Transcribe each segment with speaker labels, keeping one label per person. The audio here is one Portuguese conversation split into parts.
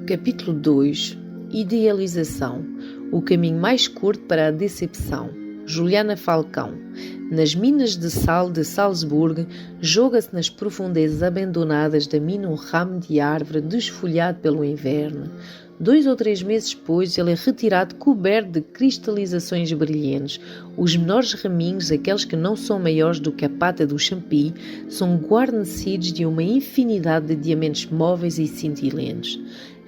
Speaker 1: Capítulo 2. Idealização. O caminho mais curto para a decepção. Juliana Falcão. Nas minas de sal de Salzburgo, joga-se nas profundezas abandonadas da mina um ramo de árvore desfolhado pelo inverno. 2 ou 3 meses depois, ele é retirado coberto de cristalizações brilhantes. Os menores raminhos, aqueles que não são maiores do que a pata do champi, são guarnecidos de uma infinidade de diamantes móveis e cintilantes.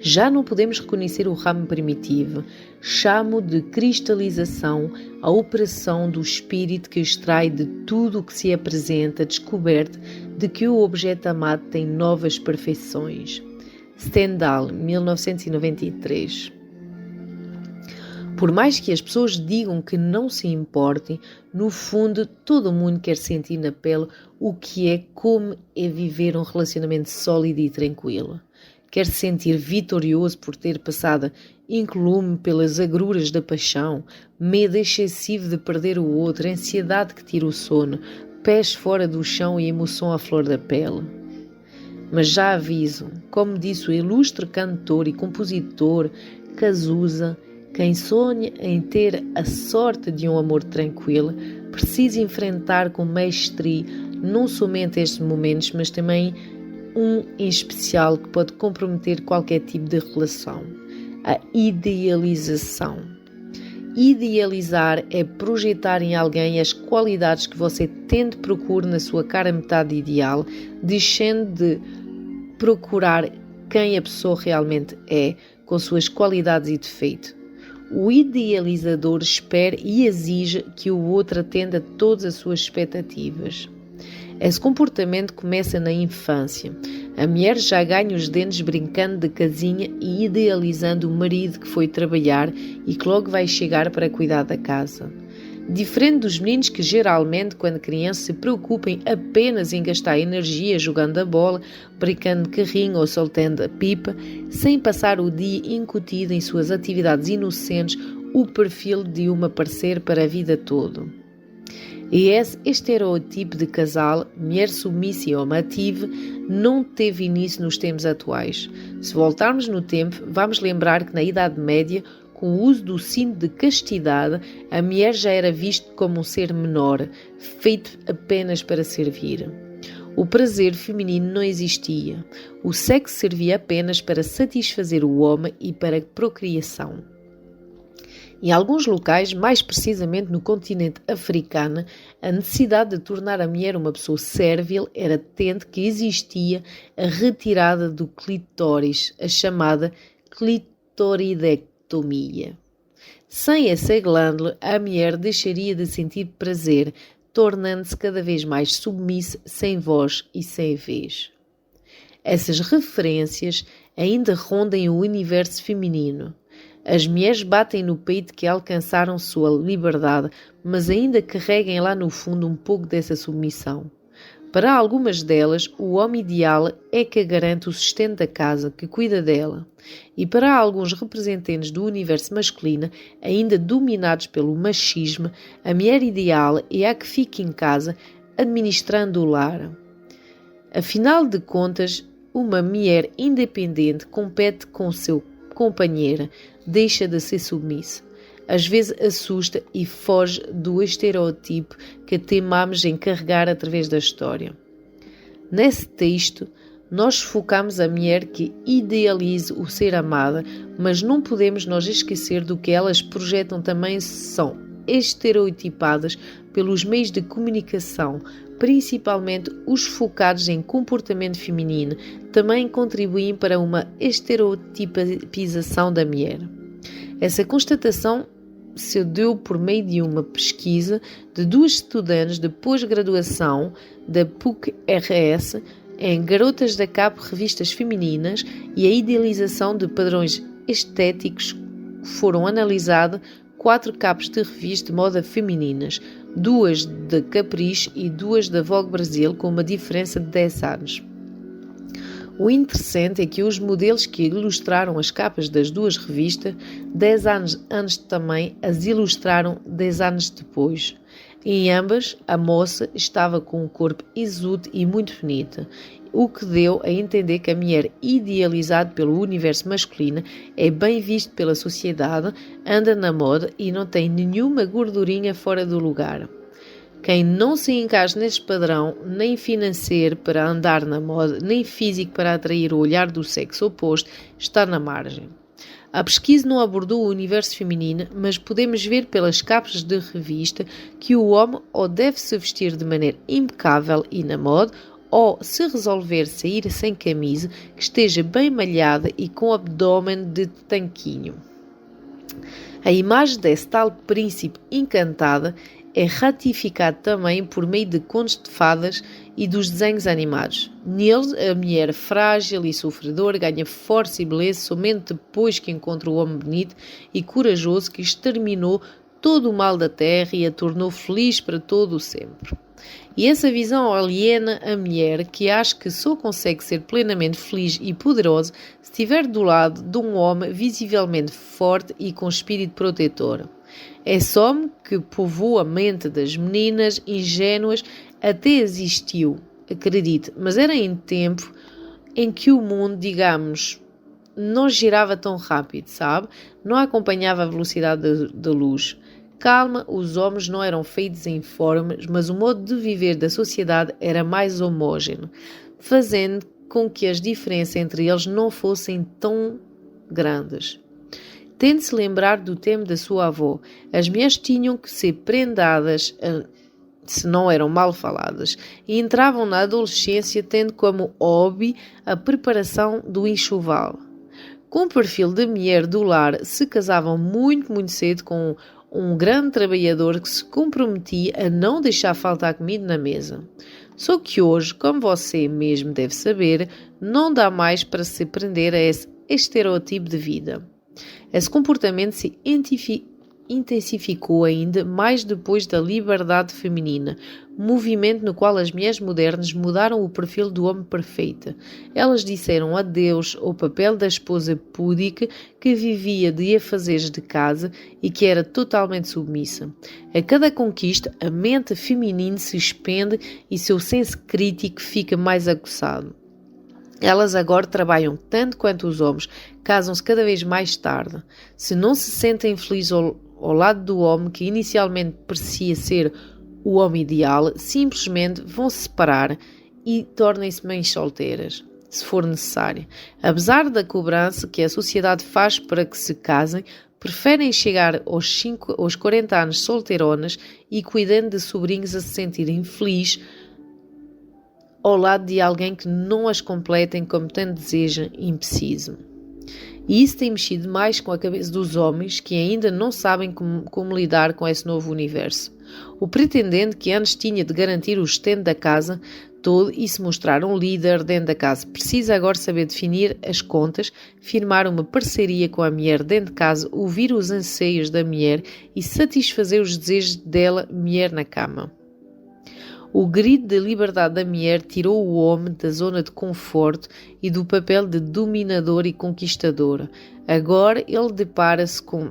Speaker 1: Já não podemos reconhecer o ramo primitivo. Chamo de cristalização a operação do espírito que extrai de tudo o que se apresenta descoberto de que o objeto amado tem novas perfeições. Stendhal, 1993. Por mais que as pessoas digam que não se importem, no fundo todo mundo quer sentir na pele o que é como é viver um relacionamento sólido e tranquilo. Quer se sentir vitorioso por ter passado incolume pelas agruras da paixão, medo excessivo de perder o outro, ansiedade que tira o sono, pés fora do chão e emoção à flor da pele. Mas já aviso, como disse o ilustre cantor e compositor Cazuza, quem sonha em ter a sorte de um amor tranquilo, precisa enfrentar com maestria não somente estes momentos, mas também um em especial que pode comprometer qualquer tipo de relação: a idealização. Idealizar é projetar em alguém as qualidades que você tanto procura na sua cara metade ideal, deixando de procurar quem a pessoa realmente é, com suas qualidades e defeitos. O idealizador espera e exige que o outro atenda a todas as suas expectativas. Esse comportamento começa na infância. A mulher já ganha os dentes brincando de casinha e idealizando o marido que foi trabalhar e que logo vai chegar para cuidar da casa. Diferente dos meninos que geralmente, quando crianças, se preocupem apenas em gastar energia jogando a bola, brincando de carrinho ou soltando a pipa, sem passar o dia incutido em suas atividades inocentes, o perfil de uma parceira para a vida toda. E esse estereotipo de casal, mulher submissa e homem ativo, não teve início nos tempos atuais. Se voltarmos no tempo, vamos lembrar que na Idade Média, com o uso do cinto de castidade, a mulher já era vista como um ser menor, feito apenas para servir. O prazer feminino não existia. O sexo servia apenas para satisfazer o homem e para a procriação. Em alguns locais, mais precisamente no continente africano, a necessidade de tornar a mulher uma pessoa sérvil era tente que existia a retirada do clitóris, a chamada clitoridectomia. Sem essa glândula, a mulher deixaria de sentir prazer, tornando-se cada vez mais submissa, sem voz e sem vez. Essas referências ainda rondam o universo feminino. As mulheres batem no peito que alcançaram sua liberdade, mas ainda carregam lá no fundo um pouco dessa submissão. Para algumas delas, o homem ideal é que garante o sustento da casa, que cuida dela. E para alguns representantes do universo masculino, ainda dominados pelo machismo, a mulher ideal é a que fica em casa, administrando o lar. Afinal de contas, uma mulher independente compete com o seu companheira, deixa de ser submissa. Às vezes assusta e foge do estereotipo que teimamos em carregar através da história. Nesse texto, nós focamos a mulher que idealiza o ser amada, mas não podemos nós esquecer do que elas projetam também são estereotipadas pelos meios de comunicação, principalmente os focados em comportamento feminino, também contribuem para uma estereotipização da mulher. Essa constatação se deu por meio de uma pesquisa de 2 estudantes de pós-graduação da PUC-RS em garotas da capa revistas femininas e a idealização de padrões estéticos. Foram analisadas 4 capas de revistas de moda femininas, 2 da Capricho e 2 da Vogue Brasil, com uma diferença de 10 anos. O interessante é que os modelos que ilustraram as capas das 2 revistas, 10 anos antes também as ilustraram 10 anos depois. Em ambas, a moça estava com um corpo exude e muito bonita. o que deu a entender que a mulher idealizada pelo universo masculino é bem vista pela sociedade, anda na moda e não tem nenhuma gordurinha fora do lugar. Quem não se encaixa neste padrão, nem financeiro para andar na moda, nem físico para atrair o olhar do sexo oposto, está na margem. A pesquisa não abordou o universo feminino, mas podemos ver pelas capas de revista que o homem ou deve se vestir de maneira impecável e na moda, ou, se resolver sair sem camisa, que esteja bem malhada e com abdômen de tanquinho. A imagem desse tal príncipe encantada é ratificada também por meio de contos de fadas e dos desenhos animados. Neles, a mulher frágil e sofredora ganha força e beleza somente depois que encontra o homem bonito e corajoso que exterminou todo o mal da terra e a tornou feliz para todo o sempre. E essa visão aliena a mulher que acha que só consegue ser plenamente feliz e poderosa se estiver do lado de um homem visivelmente forte e com espírito protetor. Esse homem que povoa a mente das meninas ingênuas até existiu, acredite, mas era em tempo em que o mundo, digamos, não girava tão rápido, sabe? Não acompanhava a velocidade da luz. Calma, os homens não eram feitos em formas, mas o modo de viver da sociedade era mais homogéneo, fazendo com que as diferenças entre eles não fossem tão grandes. Tente-se lembrar do tempo da sua avó. As mulheres tinham que ser prendadas, se não eram mal faladas, e entravam na adolescência tendo como hobby a preparação do enxoval. Com o perfil de mulher do lar, se casavam muito cedo com um grande trabalhador que se comprometia a não deixar faltar comida na mesa. Só que hoje, como você mesmo deve saber, não dá mais para se prender a esse estereótipo de vida. Esse comportamento se intensificou ainda mais depois da liberdade feminina, movimento no qual as mulheres modernas mudaram o perfil do homem perfeito. Elas disseram adeus ao papel da esposa púdica que vivia de afazeres de casa e que era totalmente submissa. A cada conquista, a mente feminina se expande e seu senso crítico fica mais aguçado. Elas agora trabalham tanto quanto os homens, casam-se cada vez mais tarde. Se não se sentem felizes ao lado do homem que inicialmente parecia ser o homem ideal, simplesmente vão se separar e tornem-se mães solteiras, se for necessário. Apesar da cobrança que a sociedade faz para que se casem, preferem chegar aos 40 anos solteironas e cuidando de sobrinhos a se sentirem felizes ao lado de alguém que não as completem como tanto desejam e precisam. E isso tem mexido mais com a cabeça dos homens que ainda não sabem como lidar com esse novo universo. O pretendente que antes tinha de garantir o sustento da casa todo e se mostrar um líder dentro da casa precisa agora saber definir as contas, firmar uma parceria com a mulher dentro de casa, ouvir os anseios da mulher e satisfazer os desejos dela, mulher na cama. O grito de liberdade da mulher tirou o homem da zona de conforto e do papel de dominador e conquistador. Agora ele depara-se com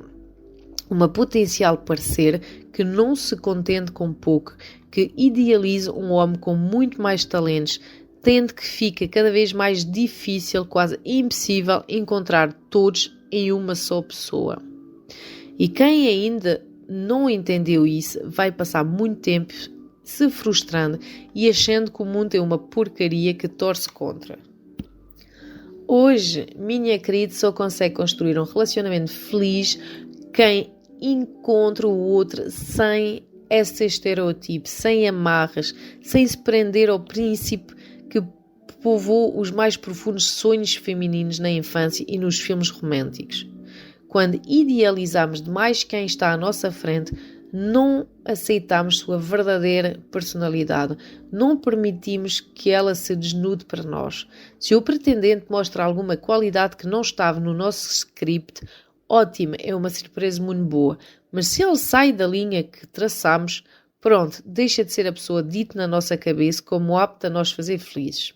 Speaker 1: uma potencial parceira que não se contente com pouco, que idealiza um homem com muito mais talentos, tendo que fica cada vez mais difícil, quase impossível, encontrar todos em uma só pessoa. E quem ainda não entendeu isso vai passar muito tempo se frustrando e achando que o mundo é uma porcaria que torce contra. Hoje, minha querida, só consegue construir um relacionamento feliz quem encontra o outro sem esse estereotipo, sem amarras, sem se prender ao príncipe que povoou os mais profundos sonhos femininos na infância e nos filmes românticos. Quando idealizamos demais quem está à nossa frente, não aceitamos sua verdadeira personalidade, não permitimos que ela se desnude para nós. Se o pretendente mostra alguma qualidade que não estava no nosso script, ótimo, é uma surpresa muito boa, mas se ele sai da linha que traçamos, pronto, deixa de ser a pessoa dita na nossa cabeça como apta a nos fazer felizes.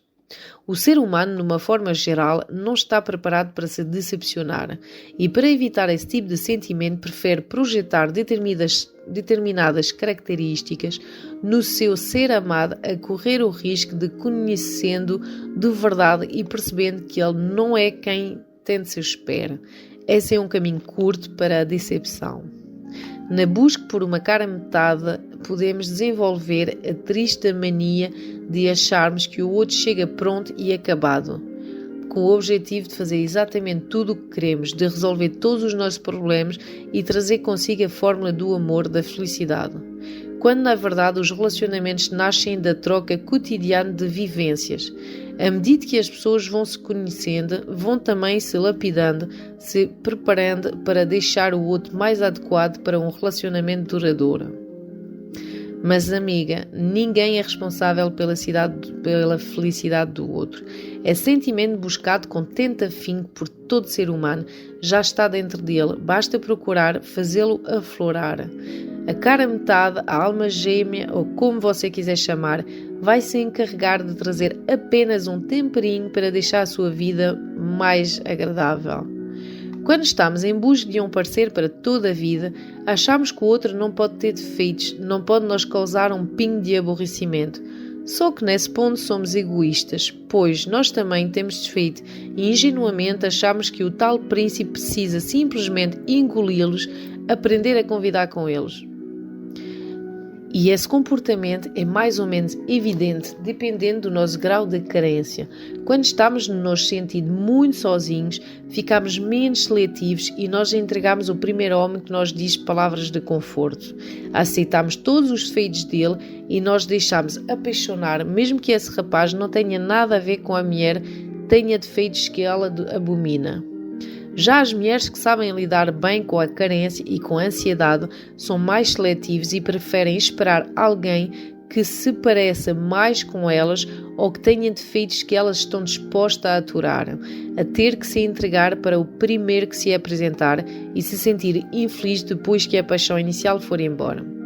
Speaker 1: O ser humano, numa forma geral, não está preparado para se decepcionar e, para evitar esse tipo de sentimento, prefere projetar determinadas características no seu ser amado, a correr o risco de conhecendo de verdade e percebendo que ele não é quem tanto se espera. Esse é um caminho curto para a decepção. Na busca por uma cara metade, podemos desenvolver a triste mania de acharmos que o outro chega pronto e acabado, com o objetivo de fazer exatamente tudo o que queremos, de resolver todos os nossos problemas e trazer consigo a fórmula do amor, da felicidade. Quando, na verdade, os relacionamentos nascem da troca cotidiana de vivências. À medida que as pessoas vão se conhecendo, vão também se lapidando, se preparando para deixar o outro mais adequado para um relacionamento duradouro. Mas, amiga, ninguém é responsável pela felicidade do outro. É sentimento buscado com tanto afinco por todo ser humano, já está dentro dele, basta procurar fazê-lo aflorar. A cara metade, a alma gêmea, ou como você quiser chamar, vai se encarregar de trazer apenas um temperinho para deixar a sua vida mais agradável. Quando estamos em busca de um parceiro para toda a vida, achamos que o outro não pode ter defeitos, não pode nos causar um pingo de aborrecimento. Só que nesse ponto somos egoístas, pois nós também temos defeito e ingenuamente achamos que o tal príncipe precisa simplesmente engoli-los, aprender a convidar com eles. E esse comportamento é mais ou menos evidente dependendo do nosso grau de carência. Quando estamos nos sentindo muito sozinhos, ficamos menos seletivos e nós entregamos o primeiro homem que nos diz palavras de conforto. Aceitamos todos os defeitos dele e nós deixamos apaixonar, mesmo que esse rapaz não tenha nada a ver com a mulher, tenha defeitos que ela abomina. Já as mulheres que sabem lidar bem com a carência e com a ansiedade são mais seletivas e preferem esperar alguém que se pareça mais com elas ou que tenha defeitos que elas estão dispostas a aturar, a ter que se entregar para o primeiro que se apresentar e se sentir infeliz depois que a paixão inicial for embora.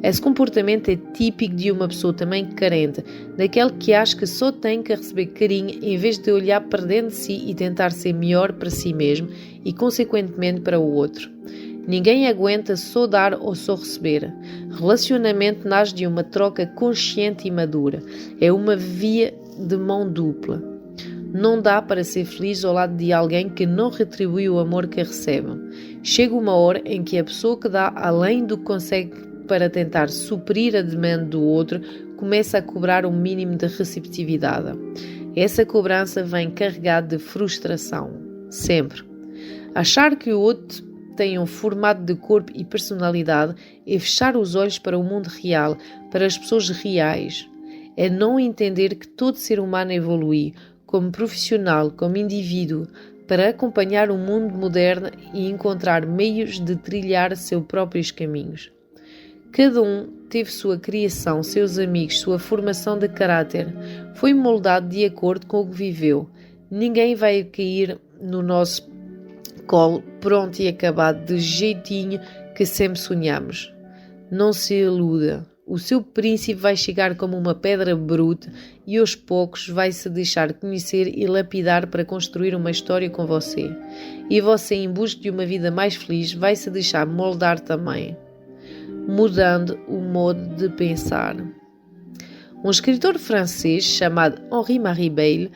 Speaker 1: Esse comportamento é típico de uma pessoa também carente, daquele que acha que só tem que receber carinho em vez de olhar para dentro de si e tentar ser melhor para si mesmo e, consequentemente, para o outro. Ninguém aguenta só dar ou só receber. Relacionamento nasce de uma troca consciente e madura. É uma via de mão dupla. Não dá para ser feliz ao lado de alguém que não retribui o amor que recebe. Chega uma hora em que a pessoa que dá além do que consegue para tentar suprir a demanda do outro, começa a cobrar um mínimo de receptividade. Essa cobrança vem carregada de frustração. Sempre. Achar que o outro tem um formato de corpo e personalidade é fechar os olhos para o mundo real, para as pessoas reais. É não entender que todo ser humano evolui, como profissional, como indivíduo, para acompanhar o mundo moderno e encontrar meios de trilhar seus próprios caminhos. Cada um teve sua criação, seus amigos, sua formação de caráter. Foi moldado de acordo com o que viveu. Ninguém vai cair no nosso colo pronto e acabado de jeitinho que sempre sonhamos. Não se iluda. O seu príncipe vai chegar como uma pedra bruta e aos poucos vai se deixar conhecer e lapidar para construir uma história com você. E você, em busca de uma vida mais feliz, vai se deixar moldar também, mudando o modo de pensar. Um escritor francês chamado Henri-Marie Beyle,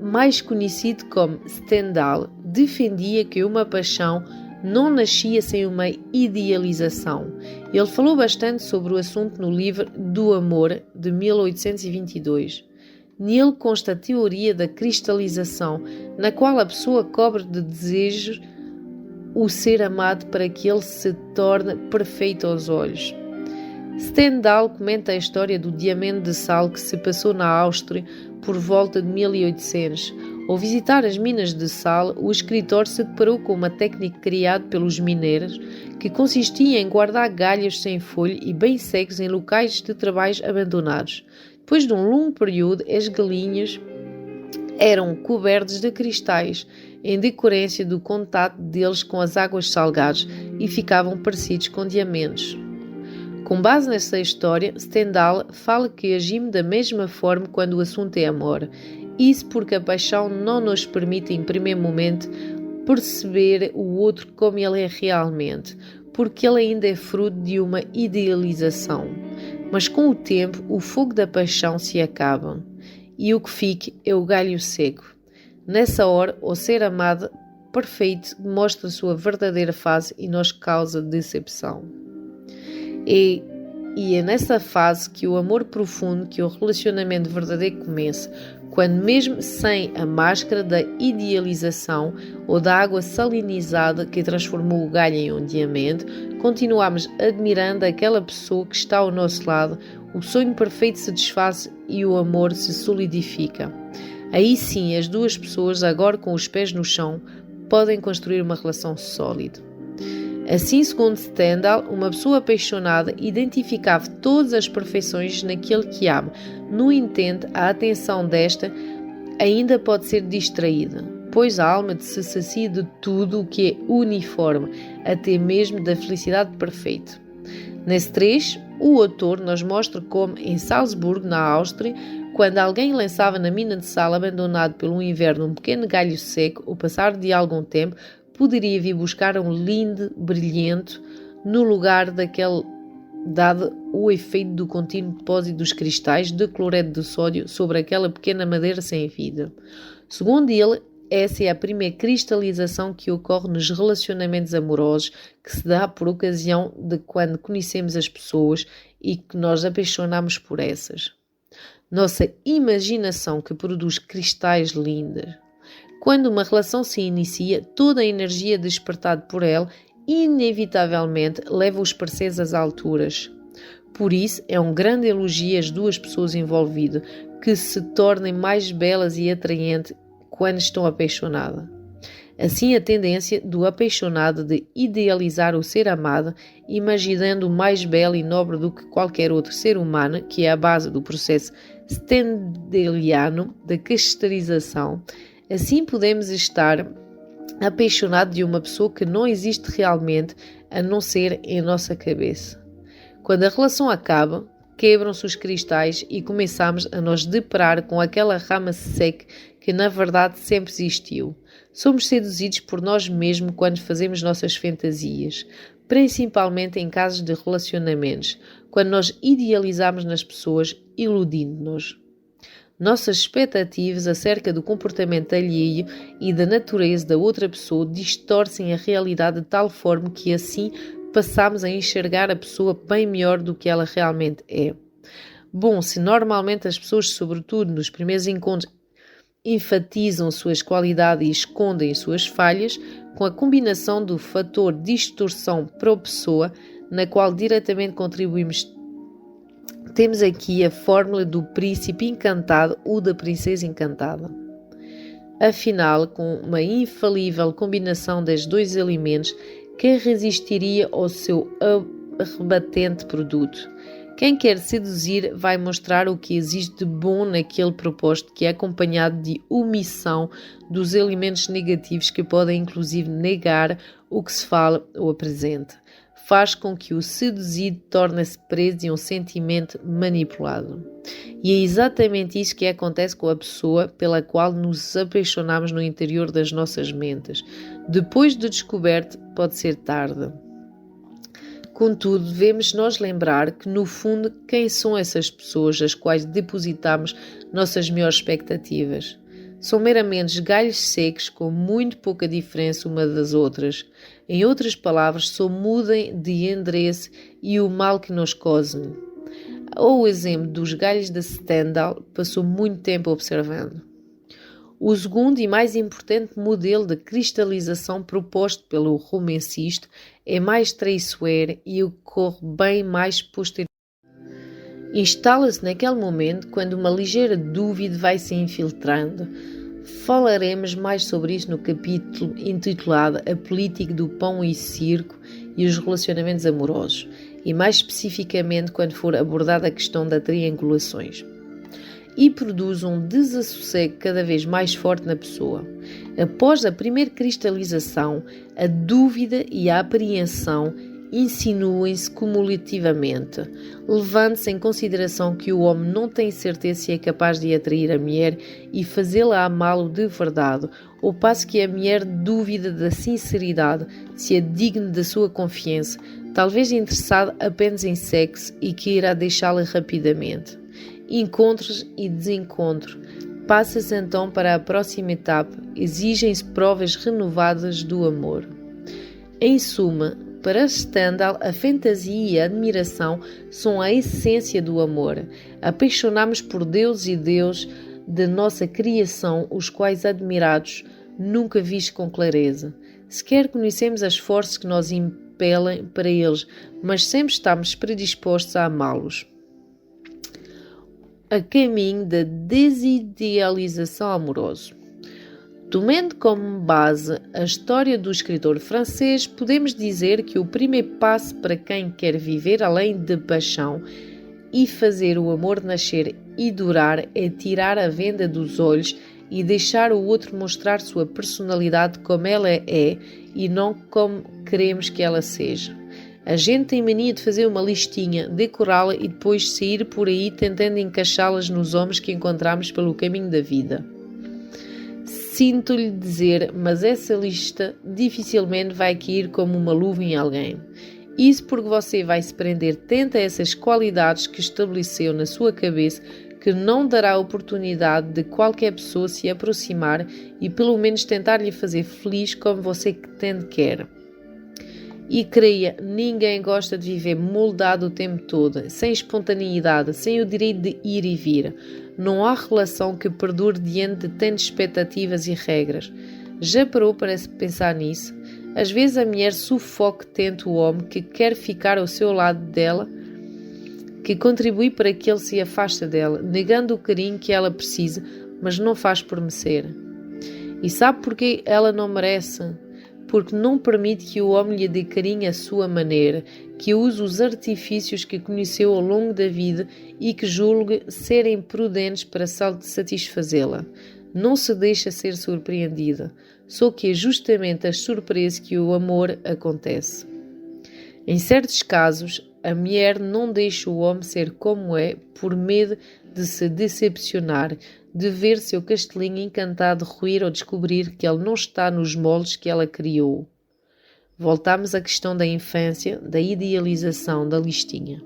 Speaker 1: mais conhecido como Stendhal, defendia que uma paixão não nascia sem uma idealização. Ele falou bastante sobre o assunto no livro Do Amor, de 1822. Nele consta a teoria da cristalização, na qual a pessoa cobre de desejos o ser amado para que ele se torne perfeito aos olhos. Stendhal comenta a história do diamante de sal que se passou na Áustria por volta de 1800. Ao visitar as minas de sal, o escritor se deparou com uma técnica criada pelos mineiros que consistia em guardar galhos sem folha e bem secos em locais de trabalhos abandonados. Depois de um longo período, as galinhas eram cobertas de cristais em decorrência do contato deles com as águas salgadas e ficavam parecidos com diamantes. Com base nessa história, Stendhal fala que agimos da mesma forma quando o assunto é amor. Isso porque a paixão não nos permite, em primeiro momento, perceber o outro como ele é realmente, porque ele ainda é fruto de uma idealização. Mas com o tempo, o fogo da paixão se acaba, e o que fica é o galho seco. Nessa hora, o ser amado perfeito mostra a sua verdadeira face e nos causa decepção. E é nessa fase que o amor profundo, que o relacionamento verdadeiro começa, quando mesmo sem a máscara da idealização ou da água salinizada que transformou o galho em um diamante, continuamos admirando aquela pessoa que está ao nosso lado, o sonho perfeito se desfaz e o amor se solidifica. Aí sim, as duas pessoas, agora com os pés no chão, podem construir uma relação sólida. Assim, segundo Stendhal, uma pessoa apaixonada identificava todas as perfeições naquele que ama. No entanto, a atenção desta ainda pode ser distraída, pois a alma se sacia de tudo o que é uniforme, até mesmo da felicidade perfeita. Nesse trecho, o autor nos mostra como, em Salzburgo, na Áustria, quando alguém lançava na mina de sal abandonado pelo inverno um pequeno galho seco, ao passar de algum tempo, poderia vir buscar um linde brilhante no lugar daquele, dado o efeito do contínuo depósito dos cristais de cloreto de sódio sobre aquela pequena madeira sem vida. Segundo ele, essa é a primeira cristalização que ocorre nos relacionamentos amorosos, que se dá por ocasião de quando conhecemos as pessoas e que nós apaixonamos por essas. Nossa imaginação que produz cristais lindos. Quando uma relação se inicia, toda a energia despertada por ela inevitavelmente leva os parceiros às alturas. Por isso, é um grande elogio às duas pessoas envolvidas que se tornem mais belas e atraentes quando estão apaixonadas. Assim, a tendência do apaixonado de idealizar o ser amado, imaginando mais belo e nobre do que qualquer outro ser humano, que é a base do processo stendhaliano da cristalização. Assim podemos estar apaixonados de uma pessoa que não existe realmente, a não ser em nossa cabeça. Quando a relação acaba, quebram-se os cristais e começamos a nos deparar com aquela rama seca que na verdade sempre existiu. Somos seduzidos por nós mesmos quando fazemos nossas fantasias, principalmente em casos de relacionamentos, quando nós idealizamos nas pessoas, iludindo-nos. Nossas expectativas acerca do comportamento alheio e da natureza da outra pessoa distorcem a realidade de tal forma que assim passamos a enxergar a pessoa bem melhor do que ela realmente é. Bom, se normalmente as pessoas, sobretudo nos primeiros encontros, enfatizam suas qualidades e escondem suas falhas, com a combinação do fator distorção para a pessoa, na qual diretamente contribuímos, temos aqui a fórmula do príncipe encantado ou da princesa encantada. Afinal, com uma infalível combinação destes dois elementos, quem resistiria ao seu arrebatante produto? Quem quer seduzir vai mostrar o que existe de bom naquele proposto, que é acompanhado de omissão dos elementos negativos que podem inclusive negar o que se fala ou apresenta. Faz com que o seduzido torne-se preso de um sentimento manipulado. E é exatamente isso que acontece com a pessoa pela qual nos apaixonamos no interior das nossas mentes. Depois de descoberto, pode ser tarde. Contudo, devemos nós lembrar que, no fundo, quem são essas pessoas às quais depositamos nossas melhores expectativas? São meramente galhos secos com muito pouca diferença uma das outras. Em outras palavras, só mudem de endereço e o mal que nos cosem. Ou o exemplo dos galhos de Stendhal passou muito tempo observando. O segundo e mais importante modelo de cristalização proposto pelo romancista é mais traiçoeiro e ocorre bem mais posteriormente. Instala-se naquele momento quando uma ligeira dúvida vai se infiltrando. Falaremos mais sobre isso no capítulo intitulado A Política do Pão e Circo e os Relacionamentos Amorosos, e mais especificamente quando for abordada a questão das triangulações. E produz um desassossego cada vez mais forte na pessoa. Após a primeira cristalização, a dúvida e a apreensão insinuem-se cumulativamente, levando-se em consideração que o homem não tem certeza se é capaz de atrair a mulher e fazê-la amá-lo de verdade, ao passo que a mulher duvida da sinceridade, se é digno da sua confiança, talvez interessado apenas em sexo e que irá deixá-la rapidamente. Encontros e desencontro. Passa-se então para a próxima etapa, exigem-se provas renovadas do amor. Em suma, para Stendhal, a fantasia e a admiração são a essência do amor. Apaixonamos por Deus e Deus de nossa criação, os quais admirados, nunca vistos com clareza. Sequer conhecemos as forças que nos impelem para eles, mas sempre estamos predispostos a amá-los. A caminho da desidealização amorosa. Tomando como base a história do escritor francês, podemos dizer que o primeiro passo para quem quer viver além de paixão e fazer o amor nascer e durar é tirar a venda dos olhos e deixar o outro mostrar sua personalidade como ela é e não como queremos que ela seja. A gente tem mania de fazer uma listinha, decorá-la e depois sair por aí tentando encaixá-las nos homens que encontramos pelo caminho da vida. Sinto-lhe dizer, mas essa lista dificilmente vai cair como uma luva em alguém. Isso porque você vai se prender tanto a essas qualidades que estabeleceu na sua cabeça que não dará oportunidade de qualquer pessoa se aproximar e pelo menos tentar lhe fazer feliz como você tanto quer. E creia, ninguém gosta de viver moldado o tempo todo, sem espontaneidade, sem o direito de ir e vir. Não há relação que perdure diante de tantas expectativas e regras. Já parou para pensar nisso? Às vezes a mulher sufoca tanto o homem que quer ficar ao seu lado dela, que contribui para que ele se afaste dela, negando o carinho que ela precisa, mas não faz por merecer. E sabe porquê ela não merece? Porque não permite que o homem lhe dê carinho à sua maneira, que use os artifícios que conheceu ao longo da vida e que julgue serem prudentes para satisfazê-la. Não se deixa ser surpreendida, só que é justamente as surpresas que o amor acontece. Em certos casos, a mulher não deixa o homem ser como é por medo de se decepcionar, de ver seu castelinho encantado ruir ao descobrir que ele não está nos moldes que ela criou. Voltamos à questão da infância, da idealização, da listinha.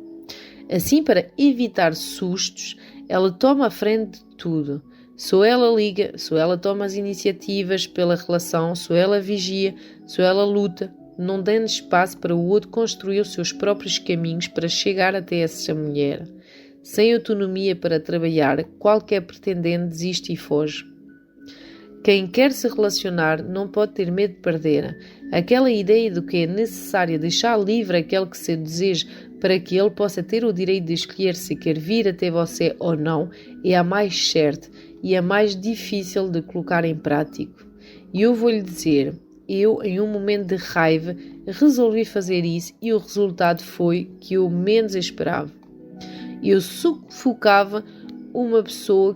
Speaker 1: Assim, para evitar sustos, ela toma a frente de tudo. Só ela liga, só ela toma as iniciativas pela relação, só ela vigia, só ela luta, não dando espaço para o outro construir os seus próprios caminhos para chegar até essa mulher. Sem autonomia para trabalhar, qualquer pretendente desiste e foge. Quem quer se relacionar não pode ter medo de perder. Aquela ideia de que é necessário deixar livre aquele que se deseja para que ele possa ter o direito de escolher se quer vir até você ou não é a mais certa e a mais difícil de colocar em prática. E eu vou-lhe dizer, eu, em um momento de raiva, resolvi fazer isso e o resultado foi que eu menos esperava. Eu sufocava uma pessoa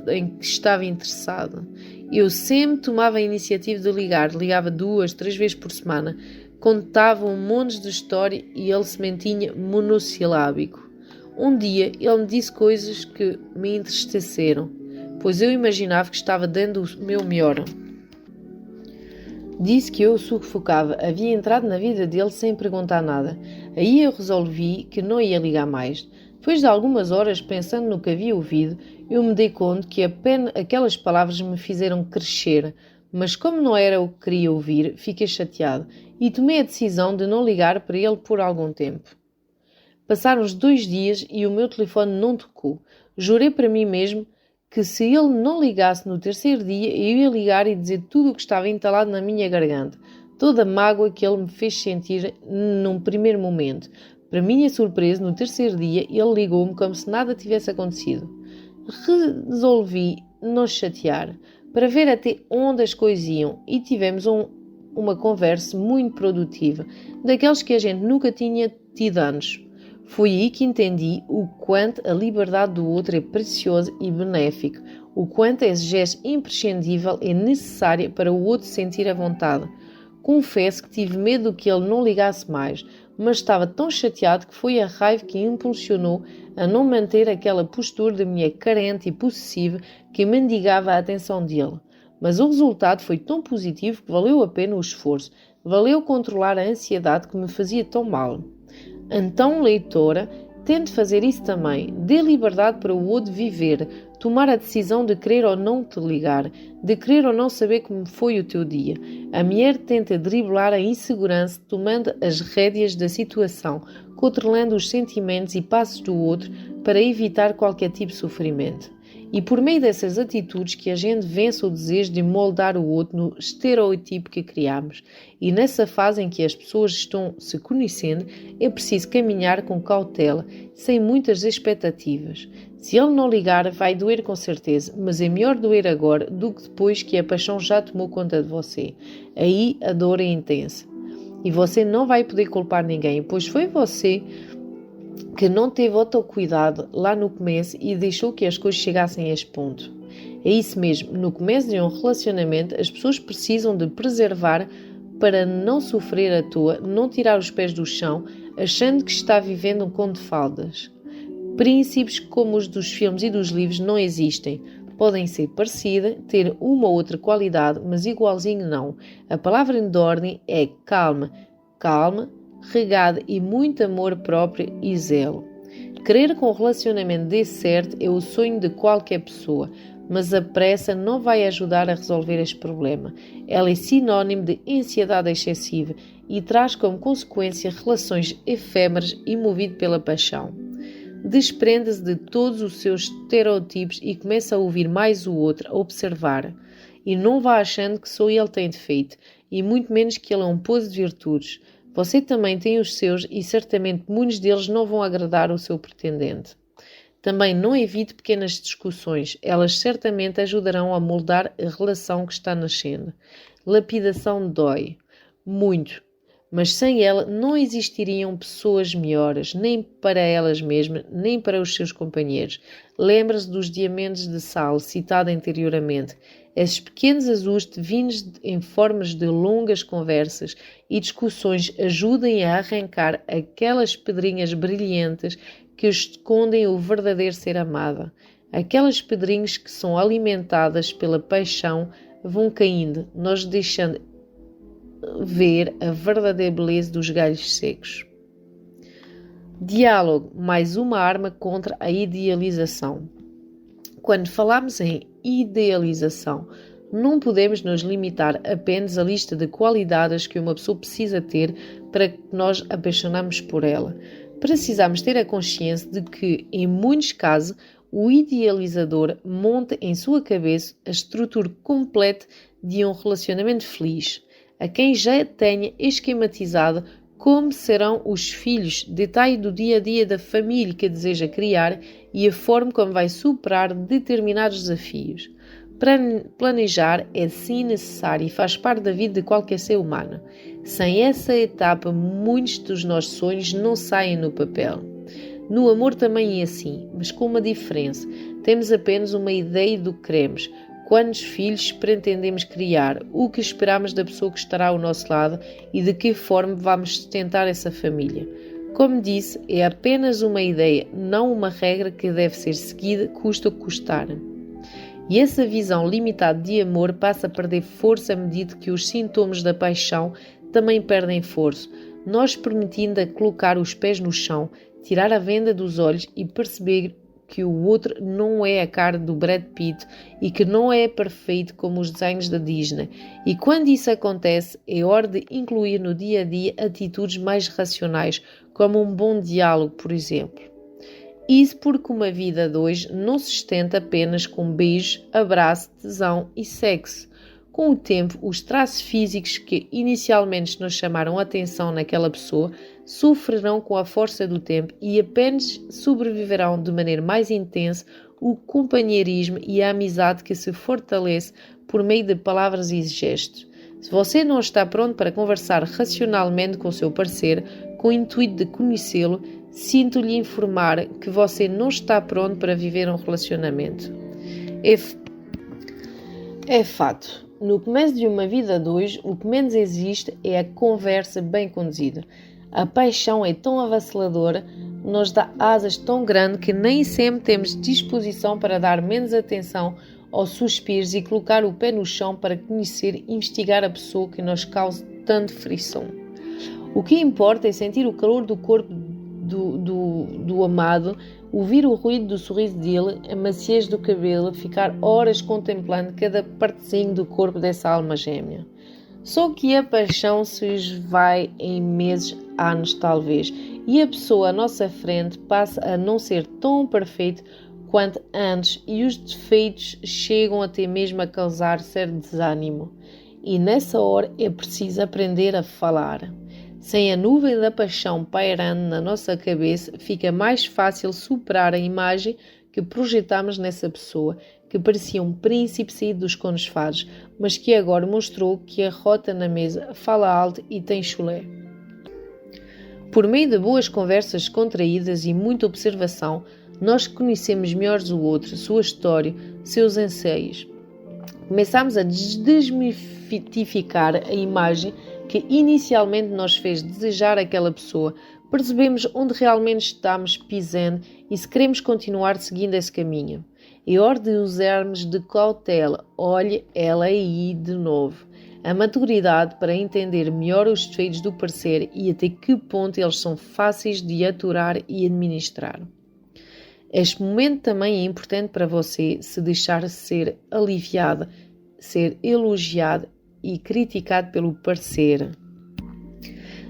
Speaker 1: em que estava interessada. Eu sempre tomava a iniciativa de ligar, ligava 2, 3 vezes por semana, contava um monte de história e ele se mantinha monossilábico. Um dia ele me disse coisas que me entristeceram, pois eu imaginava que estava dando o meu melhor. Disse que eu o sufocava, havia entrado na vida dele sem perguntar nada. Aí eu resolvi que não ia ligar mais. Depois de algumas horas pensando no que havia ouvido, eu me dei conta que apenas aquelas palavras me fizeram crescer, mas como não era o que queria ouvir, fiquei chateado e tomei a decisão de não ligar para ele por algum tempo. Passaram os 2 dias e o meu telefone não tocou. Jurei para mim mesmo que se ele não ligasse no 3º dia, eu ia ligar e dizer tudo o que estava entalado na minha garganta, toda a mágoa que ele me fez sentir num primeiro momento. Para minha surpresa, no 3º dia, ele ligou-me como se nada tivesse acontecido. Resolvi não chatear, para ver até onde as coisas iam, e tivemos uma conversa muito produtiva, daqueles que a gente nunca tinha tido antes. Foi aí que entendi o quanto a liberdade do outro é preciosa e benéfica, o quanto esse gesto imprescindível é necessário para o outro sentir a vontade. Confesso que tive medo que ele não ligasse mais, mas estava tão chateado que foi a raiva que impulsionou a não manter aquela postura de mulher carente e possessiva que mendigava a atenção dele. Mas o resultado foi tão positivo que valeu a pena o esforço, valeu controlar a ansiedade que me fazia tão mal. Então, leitora, tente fazer isso também. Dê liberdade para o outro viver, tomar a decisão de querer ou não te ligar, de querer ou não saber como foi o teu dia. A mulher tenta driblar a insegurança, tomando as rédeas da situação, controlando os sentimentos e passos do outro para evitar qualquer tipo de sofrimento. E por meio dessas atitudes que a gente vence o desejo de moldar o outro no estereotipo que criamos. E nessa fase em que as pessoas estão se conhecendo, é preciso caminhar com cautela, sem muitas expectativas. Se ele não ligar, vai doer com certeza, mas é melhor doer agora do que depois que a paixão já tomou conta de você. Aí a dor é intensa. E você não vai poder culpar ninguém, pois foi você que não teve autocuidado lá no começo e deixou que as coisas chegassem a este ponto. É isso mesmo, no começo de um relacionamento as pessoas precisam de preservar para não sofrer à toa, não tirar os pés do chão, achando que está vivendo um conto de fadas. Princípios como os dos filmes e dos livros não existem. Podem ser parecidos, ter uma ou outra qualidade, mas igualzinho não. A palavra de ordem é calma, regada e muito amor próprio e zelo. Querer que um relacionamento dê certo é o sonho de qualquer pessoa, mas a pressa não vai ajudar a resolver este problema. Ela é sinónimo de ansiedade excessiva e traz como consequência relações efêmeras e movido pela paixão. Desprenda-se de todos os seus estereotipos e começa a ouvir mais o outro, a observar. E não vá achando que só ele tem defeito, e muito menos que ele é um poço de virtudes. Você também tem os seus e certamente muitos deles não vão agradar o seu pretendente. Também não evite pequenas discussões, elas certamente ajudarão a moldar a relação que está nascendo. Lapidação dói, muito, mas sem ela não existiriam pessoas melhores, nem para elas mesmas, nem para os seus companheiros. Lembre-se dos diamantes de sal citado anteriormente. Esses pequenos ajustes vindos em formas de longas conversas e discussões ajudem a arrancar aquelas pedrinhas brilhantes que escondem o verdadeiro ser amado. Aquelas pedrinhas que são alimentadas pela paixão vão caindo, nós deixando ver a verdadeira beleza dos galhos secos. Diálogo, mais uma arma contra a idealização. Quando falamos em idealização, não podemos nos limitar apenas à lista de qualidades que uma pessoa precisa ter para que nós apaixonamos por ela. Precisamos ter a consciência de que, em muitos casos, o idealizador monta em sua cabeça a estrutura completa de um relacionamento feliz, a quem já tenha esquematizado como serão os filhos, detalhe do dia-a-dia da família que deseja criar e a forma como vai superar determinados desafios. Planejar é sim necessário e faz parte da vida de qualquer ser humano. Sem essa etapa, muitos dos nossos sonhos não saem no papel. No amor também é assim, mas com uma diferença. Temos apenas uma ideia do que queremos. Quantos filhos pretendemos criar, o que esperamos da pessoa que estará ao nosso lado e de que forma vamos sustentar essa família. Como disse, é apenas uma ideia, não uma regra que deve ser seguida, custa o que custar. E essa visão limitada de amor passa a perder força à medida que os sintomas da paixão também perdem força, nós permitindo a colocar os pés no chão, tirar a venda dos olhos e perceber que o outro não é a cara do Brad Pitt e que não é perfeito como os desenhos da Disney. E quando isso acontece, é hora de incluir no dia a dia atitudes mais racionais, como um bom diálogo, por exemplo. Isso porque uma vida a dois não se sustenta apenas com beijos, abraço, tesão e sexo. Com o tempo, os traços físicos que inicialmente nos chamaram a atenção naquela pessoa sofrerão com a força do tempo e apenas sobreviverão de maneira mais intensa o companheirismo e a amizade que se fortalece por meio de palavras e gestos. Se você não está pronto para conversar racionalmente com o seu parceiro, com o intuito de conhecê-lo, sinto-lhe informar que você não está pronto para viver um relacionamento. É fato. No começo de uma vida a dois, o que menos existe é a conversa bem conduzida. A paixão é tão avassaladora, nos dá asas tão grandes que nem sempre temos disposição para dar menos atenção aos suspiros e colocar o pé no chão para conhecer e investigar a pessoa que nos causa tanta frição. O que importa é sentir o calor do corpo do amado, ouvir o ruído do sorriso dele, a maciez do cabelo, ficar horas contemplando cada partezinho do corpo dessa alma gêmea. Só que a paixão se esvai em meses, anos talvez, e a pessoa à nossa frente passa a não ser tão perfeita quanto antes e os defeitos chegam até mesmo a causar certo desânimo. E nessa hora é preciso aprender a falar. Sem a nuvem da paixão pairando na nossa cabeça, fica mais fácil superar a imagem que projetamos nessa pessoa, que parecia um príncipe saído dos contos fados, mas que agora mostrou que arrota na mesa, fala alto e tem chulé. Por meio de boas conversas contraídas e muita observação, nós conhecemos melhor o outro, sua história, seus anseios. Começamos a desmistificar a imagem que inicialmente nos fez desejar aquela pessoa, percebemos onde realmente estamos pisando e se queremos continuar seguindo esse caminho. É hora de usarmos de cautela, olhe ela aí de novo. A maturidade para entender melhor os defeitos do parceiro e até que ponto eles são fáceis de aturar e administrar. Este momento também é importante para você se deixar ser aliviado, ser elogiado e criticado pelo parceiro.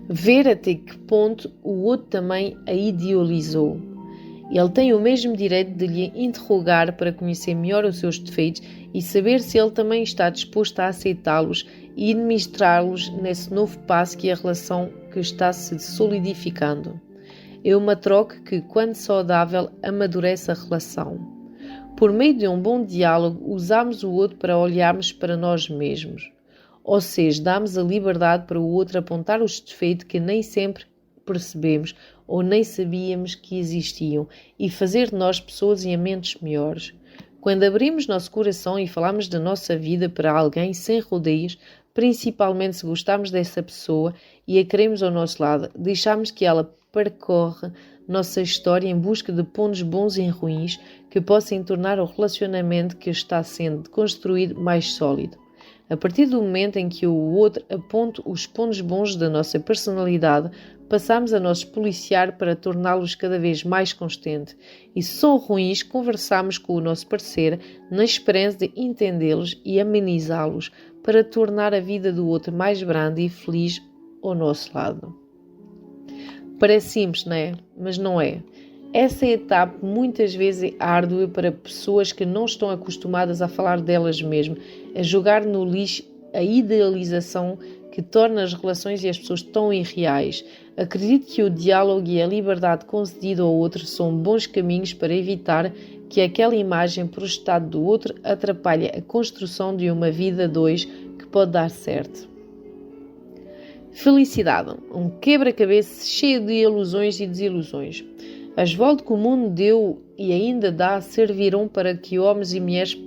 Speaker 1: Ver até que ponto o outro também a idealizou. Ele tem o mesmo direito de lhe interrogar para conhecer melhor os seus defeitos e saber se ele também está disposto a aceitá-los e administrá-los nesse novo passo que é a relação que está se solidificando. É uma troca que, quando saudável, amadurece a relação. Por meio de um bom diálogo, usamos o outro para olharmos para nós mesmos. Ou seja, damos a liberdade para o outro apontar os defeitos que nem sempre percebemos ou nem sabíamos que existiam e fazer de nós pessoas e mentes melhores. Quando abrimos nosso coração e falamos da nossa vida para alguém sem rodeios, principalmente se gostamos dessa pessoa e a queremos ao nosso lado, deixamos que ela percorra nossa história em busca de pontos bons e ruins que possam tornar o relacionamento que está sendo construído mais sólido. A partir do momento em que o outro aponta os pontos bons da nossa personalidade, passamos a nos policiar para torná-los cada vez mais constantes. E se são ruins, conversamos com o nosso parceiro na esperança de entendê-los e amenizá-los para tornar a vida do outro mais branda e feliz ao nosso lado. Parece simples, não é? Mas não é. Essa etapa muitas vezes é árdua para pessoas que não estão acostumadas a falar delas mesmas, a jogar no lixo a idealização que torna as relações e as pessoas tão irreais. Acredito que o diálogo e a liberdade concedida ao outro são bons caminhos para evitar que aquela imagem projetada do outro atrapalhe a construção de uma vida a dois que pode dar certo. Felicidade, um quebra-cabeça cheio de ilusões e desilusões. As voltas que o mundo deu e ainda dá servirão para que homens e mulheres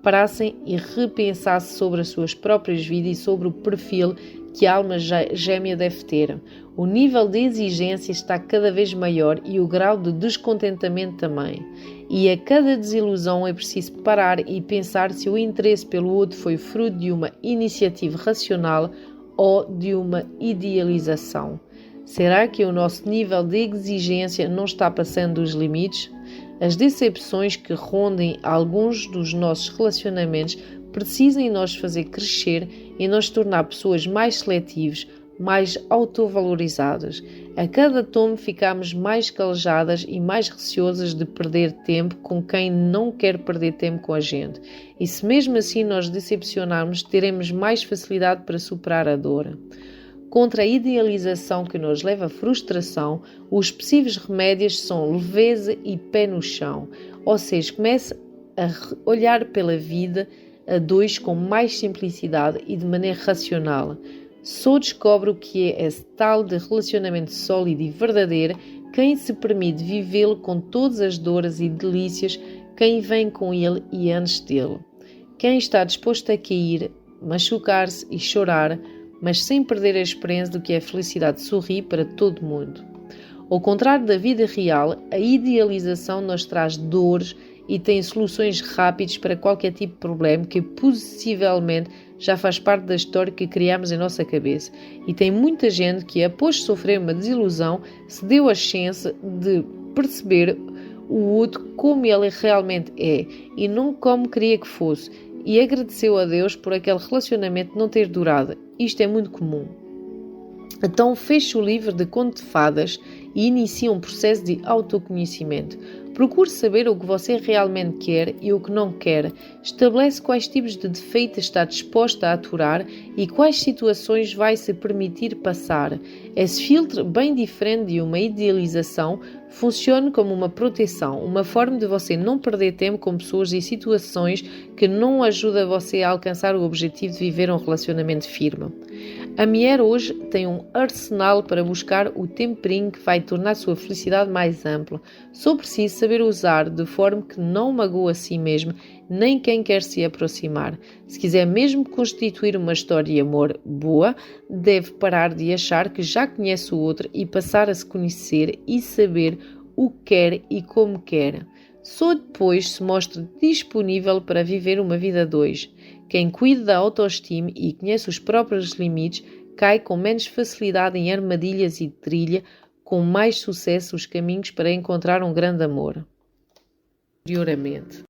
Speaker 1: parassem e repensassem sobre as suas próprias vidas e sobre o perfil que a alma gêmea deve ter. O nível de exigência está cada vez maior e o grau de descontentamento também. E a cada desilusão é preciso parar e pensar se o interesse pelo outro foi fruto de uma iniciativa racional ou de uma idealização. Será que o nosso nível de exigência não está passando dos limites? As decepções que rondem alguns dos nossos relacionamentos precisam nos fazer crescer e nos tornar pessoas mais seletivas, mais autovalorizadas. A cada tomo ficamos mais calejadas e mais receosas de perder tempo com quem não quer perder tempo com a gente. E se mesmo assim nos decepcionarmos, teremos mais facilidade para superar a dor. Contra a idealização que nos leva à frustração, os possíveis remédios são leveza e pé no chão. Ou seja, comece a olhar pela vida a dois com mais simplicidade e de maneira racional. Só descobre o que é esse tal de relacionamento sólido e verdadeiro quem se permite vivê-lo com todas as dores e delícias, quem vem com ele e antes dele. Quem está disposto a cair, machucar-se e chorar, mas sem perder a experiência do que é a felicidade de sorrir para todo mundo. Ao contrário da vida real, a idealização nos traz dores e tem soluções rápidas para qualquer tipo de problema que possivelmente já faz parte da história que criamos em nossa cabeça. E tem muita gente que, após sofrer uma desilusão, se deu a chance de perceber o outro como ele realmente é e não como queria que fosse, e agradeceu a Deus por aquele relacionamento não ter durado. Isto é muito comum. Então feche o livro de conto de fadas e inicie um processo de autoconhecimento. Procure saber o que você realmente quer e o que não quer. Estabelece quais tipos de defeitos está disposta a aturar e quais situações vai se permitir passar. Esse filtro, bem diferente de uma idealização, funciona como uma proteção, uma forma de você não perder tempo com pessoas e situações que não ajudam você a alcançar o objetivo de viver um relacionamento firme. A mulher hoje tem um arsenal para buscar o temperinho que vai tornar a sua felicidade mais ampla. Só precisa saber usar de forma que não magoa a si mesmo, nem quem quer se aproximar. Se quiser mesmo constituir uma história de amor boa, deve parar de achar que já conhece o outro e passar a se conhecer e saber o que quer e como quer. Só depois se mostra disponível para viver uma vida a dois. Quem cuida da autoestima e conhece os próprios limites cai com menos facilidade em armadilhas e trilha com mais sucesso os caminhos para encontrar um grande amor. Anteriormente.